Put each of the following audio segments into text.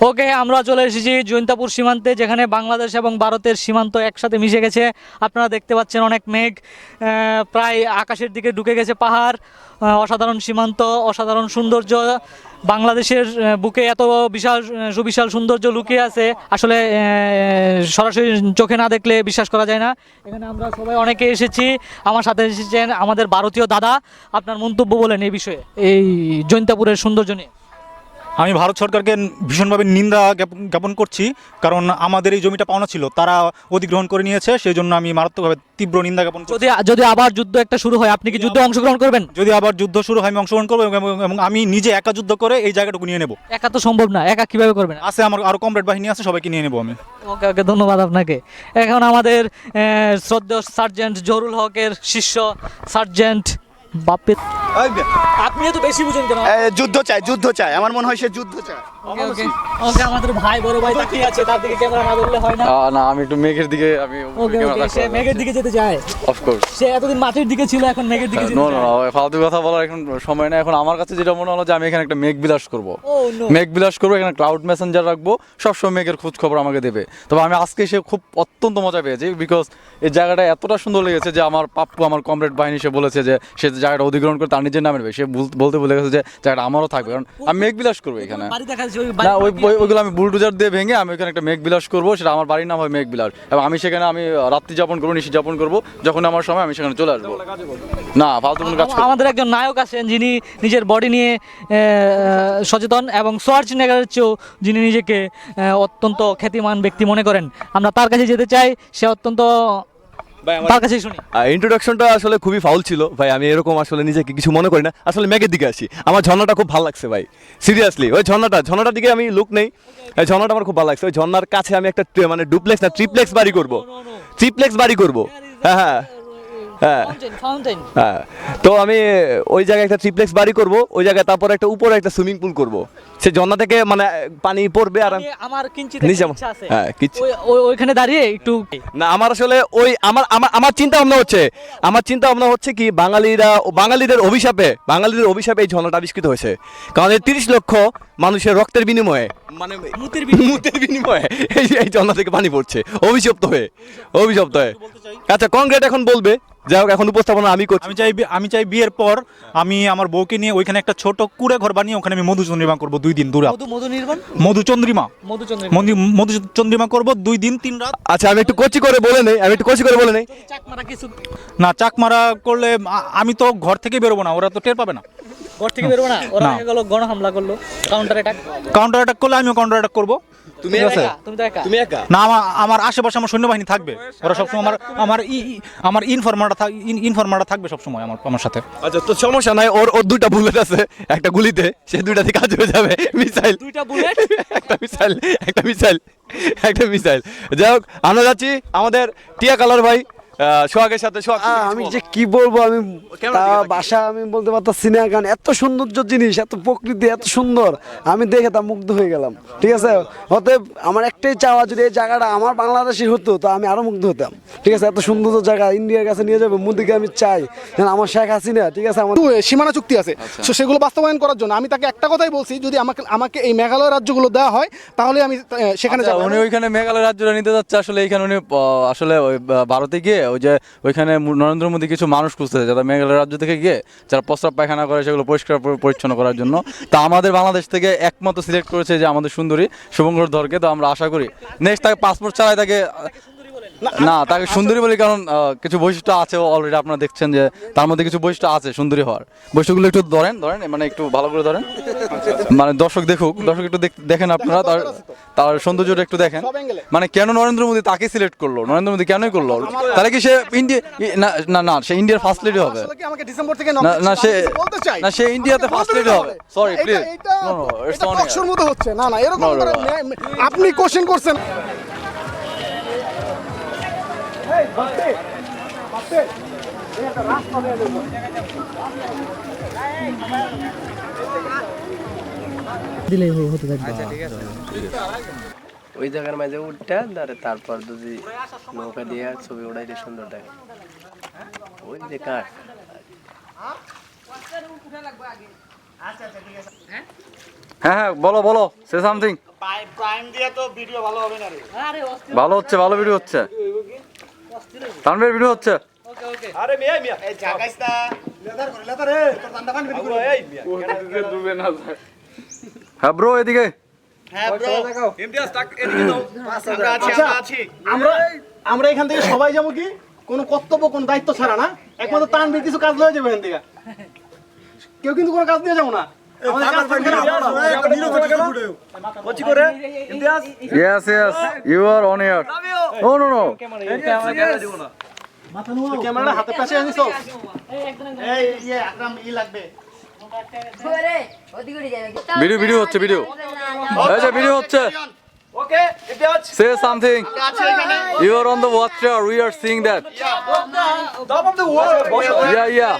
ওকে, আমরা চলে এসেছি জৈন্তাপুর সীমান্তে, যেখানে বাংলাদেশ এবং ভারতের সীমান্ত একসাথে মিশে গেছে। আপনারা দেখতে পাচ্ছেন অনেক মেঘ, প্রায় আকাশের দিকে ঢুকে গেছে পাহাড়। অসাধারণ সীমান্ত, অসাধারণ সৌন্দর্য। বাংলাদেশের বুকে এত বিশাল সুবিশাল সৌন্দর্য লুকিয়ে আছে, আসলে সরাসরি চোখে না দেখলে বিশ্বাস করা যায় না। এখানে আমরা সবাই অনেকে এসেছি, আমার সাথে এসেছেন আমাদের ভারতীয় দাদা। আপনার মন্তব্য বলেন এই বিষয়ে, এই জৈন্তাপুরের সৌন্দর্য নিয়ে। আমি ভারত সরকারকে ভীষণভাবে নিন্দা জ্ঞাপন করছি, কারণ আমাদের এই জমিটা পাওনা ছিল, তারা অধিগ্রহণ করে নিয়েছে। সেই জন্য আমি মারাত্মকভাবে তীব্র নিন্দা জ্ঞাপন করছি। যদি আবার যুদ্ধ একটা শুরু হয়, আপনি কি যুদ্ধে অংশগ্রহণ করবেন? যদি আবার যুদ্ধ শুরু হয় আমি অংশগ্রহণ করবো, এবং আমি নিজে একা যুদ্ধ করে এই জায়গাটুকু নিয়ে নেব। একা তো সম্ভব না, একা কিভাবে করবেন? আছে আমার আরও কমরেড বাহিনী আছে, সবাইকে নিয়ে নেবো আমি। ওকে ওকে, ধন্যবাদ আপনাকে। এখন আমাদের শ্রদ্ধেয় সার্জেন্ট জহুরুল হকের শিষ্য সার্জেন্ট বাপ্পি। আপনি তো বেশি বুঝেন কেন? যুদ্ধ চাই আমার মনে হয় সে যুদ্ধ চায়। ওকে ওকে ওকে, আমাদের ভাই বড় ভাই তাকিয়ে আছে, তার দিকে ক্যামেরা না ধরলে হয় না। না, আমি একটু মেঘের দিকে ওকে ওকে, সে মেঘের দিকে যেতে চায়। Of course. সে এতদিন মাটির দিকে ছিল, এখন মেঘের দিকে যেতে নো চায়। নো, ফালতু কথা বলার এখন সময় না। এখন আমার কাছে যেটা মনে হলো যে আমি এখানে একটা মেঘ বিলাস করব। মেঘ বিলাস করবো, এখানে ক্লাউড মেসেঞ্জার রাখবো, সবসময় মেঘের খোঁজ খবর আমাকে দেবে। তবে আমি আজকে এসে খুব অত্যন্ত মজা পেয়েছি, বিকজ এই জায়গাটা এতটা সুন্দর লেগেছে যে আমার পাপ্পু, আমার কমরেড বাহিনী, সে বলেছে যে সে জায়গাটা অধিগ্রহণ করে তার নিজের নামে নেবে। সে বলতে ভুলে গেছে যে জায়গাটা আমারও থাকবে, কারণ আমি মেঘ বিলাস করবো এখানে। না, ওইগুলো আমি বুলডোজার দিয়ে ভেঙে আমি ওখানে একটা মেঘ বিলাস করবো, সেটা আমার বাড়ির নাম হয় মেঘ বিলাস। এবং আমি সেখানে আমি রাত্রি যাপন করবো, নিশি যাপন করবো, যখন আমার সময় আমি সেখানে চলে আসবো। না, ফালতু কোনো কাজ করবো না। আমাদের একজন নায়ক আছেন যিনি নিজের বডি নিয়ে সচেতন, এবং সোয়ার্জনেগারের চেয়েও যিনি নিজেকে অত্যন্ত খ্যাতিমান ব্যক্তি মনে করেন। আমরা তার কাছে যেতে চাই, সে অত্যন্ত, তার কাছে শুনি। ইন্ট্রোডাকশনটা আসলে খুবই ফাউল ছিল ভাই। আমি এরকম আসলে নিজেকে কিছু মনে করি না। আসলে মেঘের দিকে আসি, আমার ঝর্ণাটা খুব ভালো লাগছে ভাই, সিরিয়াসলি। ওই ঝর্ণাটার দিকে আমি লুক নেই, এই ঝর্ণাটা আমার খুব ভালো লাগছে। ওই ঝর্ণার কাছে আমি একটা মানে ডুপ্লেক্স না ট্রিপ্লেক্স বাড়ি করব। হ্যাঁ হ্যাঁ হ্যাঁ হ্যাঁ, তো আমি ওই জায়গায় একটা ট্রিপ্লেক্স বাড়ি করব, ওই জায়গায় তারপর একটা উপরে একটা সুইমিং পুল করব। সে ঝর্ণা থেকে মানে পানি পড়বে আর আমার কিঞ্চিত নিচে ইচ্ছা আছে, হ্যাঁ কিছু ওইখানে দাঁড়িয়ে একটু। না, আমার আসলে ওই আমার চিন্তা ভাবনা হচ্ছে কি, বাঙালিদের অভিশাপে এই ঝর্ণাটা আবিষ্কৃত হয়েছে। কারণ এই 30 লক্ষ মানুষের রক্তের বিনিময়ে, মানে মুতের বিনিময়ে এই ঝর্ণা থেকে পানি পড়ছে অভিশপ্ত হয়ে। আচ্ছা, কংক্রিট এখন বলবে, যাই হোক, এখন উপস্থাপনা আমি করছি। আমি চাই বিয়ের পর আমি আমার বউকে নিয়ে ওইখানে একটা ছোট কুড়ে ঘর বানিয়ে ওখানে আমি মধুচন্দ্রিমা করবো 2 দিন, 2 রাত। মধুচন্দ্রিমা করবো 2 দিন 3 রাত। আচ্ছা, আমি একটু কচি করে বলে নেই। না, চাক মারা করলে আমি তো ঘর থেকে বেরোবো না, ওরা তো টের পাবে না। ঘর থেকে বেরোবো না, ওরা গেল গণ হামলা করলো, কাউন্টার অ্যাটাক করলে আমিও কাউন্টার অ্যাটাক করবো। তুমি একা না, আমার আশেপাশে আমার সৈন্যবাহিনী থাকবে, ওরা সবসময় আমার ইনফরমারটা থাকবে সবসময় আমার সাথে। আচ্ছা, তো সমস্যা নাই, ওর 2টা বুলেট আছে একটা গুলিতে, সে 2টাতে কাজ হয়ে যাবে। মিসাইল 2টা বুলেট, একটা মিসাইল। যাই হোক, আমরা যাচ্ছি আমাদের টিয়া কালার ভাই সোহাগের সাথে। আমি যে কি বলবো, আমি বাসা আমি বলতে পারতাছি না, কারণ এত সৌন্দর্য জিনিস, এত প্রকৃতি এত সুন্দর, আমি দেখে তা মুগ্ধ হয়ে গেলাম। ঠিক আছে, অতএব আমার একটাই চাওয়া, যদি এই জায়গাটা আমার বাংলাদেশের হতো তো আমি আরো মুগ্ধ হতাম। ঠিক আছে, এত সুন্দর জায়গা ইন্ডিয়ার কাছে নিয়ে যাবে মোদিকে, আমি চাই যেন আমার শেখ হাসিনা, ঠিক আছে, আমার সীমানা চুক্তি আছে, সেগুলো বাস্তবায়ন করার জন্য আমি তাকে একটা কথাই বলছি, যদি আমাকে এই মেঘালয় রাজ্যগুলো দেওয়া হয় তাহলে আমি সেখানে যাব। উনি ওইখানে মেঘালয় রাজ্যটা নিতে যাচ্ছে, আসলে এইখানে উনি আসলে ওই ভারতে গিয়ে ওই যে ওইখানে নরেন্দ্র মোদী কিছু মানুষ খুঁজতেছে যারা মেঘালয় রাজ্য থেকে গিয়ে যারা প্রস্রাব পায়খানা করে সেগুলো পরিষ্কার পরিচ্ছন্ন করার জন্য। তা আমাদের বাংলাদেশ থেকে একমাত্র সিলেক্ট করেছে যে আমাদের সুন্দরী শুভঙ্কর ধরকে। তো আমরা আশা করি নেক্সট তাকে পাসপোর্ট ছাড়াই তাকে সুন্দরী বলি, কারণ কিছু বৈশিষ্ট্য আছে অলরেডি, আপনারা দেখছেন যে তার মধ্যে কিছু বৈশিষ্ট্য আছে সুন্দরী হওয়ার। বৈশিষ্ট্যগুলো একটু ধরেন, মানে একটু ভালো করে ধরেন, মানে দর্শক একটু দেখেন আপনারা তার সৌন্দর্যটা একটু দেখেন। মানে কেন নরেন্দ্র মোদী তাকে সিলেক্ট করলো, নরেন্দ্র মোদী কেনই করলো? তাহলে কি সে না সে ইন্ডিয়ার ফার্স্ট লেডি হবে? না, সে ইন্ডিয়াতে ফার্স্ট লেডি হবে। সরি প্লিজ, আপনি কোশ্চেন করছেন। দিলেই হতে থাকবে। ওই জায়গার মাঝে উঠটা তারপর যদি নৌকা দিয়ে ছবি উঠাইলে সুন্দর দেখে। ওই যে কাঠ হ্যাঁ হ্যাঁ বলো বলো সে সামথিং। প্রাইম দিয়ে তো ভিডিও ভালো হবে না রে। ভালো হচ্ছে, ভালো ভিডিও হচ্ছে, তানভীর ভিডিও হচ্ছে। আরে মিয়া মিয়া এই জাগাইস না লেদার করে লেদার রে তোর ঠান্ডা পানি বের করে এই মিয়া হ্যাঁ ব্রো এদিকে। হ্যাঁ ব্রো ইমতিয়াজ টাক এদিকে দাও। আমরা আছি আচ্ছা, আমরা আছি। আমরা এখান থেকে সবাই যাবো কি কোনো কর্তব্য কোনো দায়িত্ব ছাড়া না, একমাত্র তানভীর কিছু কাজ লয়ে যাবে এখান থেকে, কেউ কিন্তু কোনো কাজ দিয়ে যাবো না। আমাদের কাজ থাকবে না। কচি করে Imtiaz Yes, yes, you are on air. No, no, no. ক্যামেরাটা হাতে পাশে আনিছো। এই ইয়ে আকরাম ই লাগবে। ভিডিও ভিডিও হচ্ছে, ভিডিও এই যে ভিডিও হচ্ছে। ওকে ইমতিয়াজ Say something. আছে এখানে You are on the watch tower. We are seeing that. Top of the world Yeah, yeah.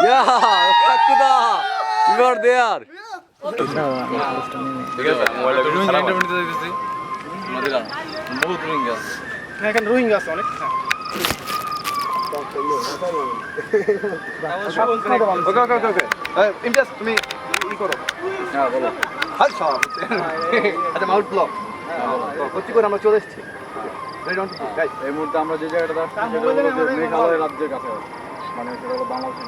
Yeah, Kakuda. You are there. এখানে রোহিঙ্গা আছে অনেক। ওকে ওকে ওকে ওকে ইমতিয়াজ তুমি ই করো। হ্যাঁ বলো। আচ্ছা মাউথ ব্লক কচি করে আমরা চলে এসেছি। এই মুহূর্তে আমরা যে জায়গাটা আসছি সেটা হলো যে মেঘালয় রাজ্যের কাছে, মানে সেটা হলো বাংলাদেশের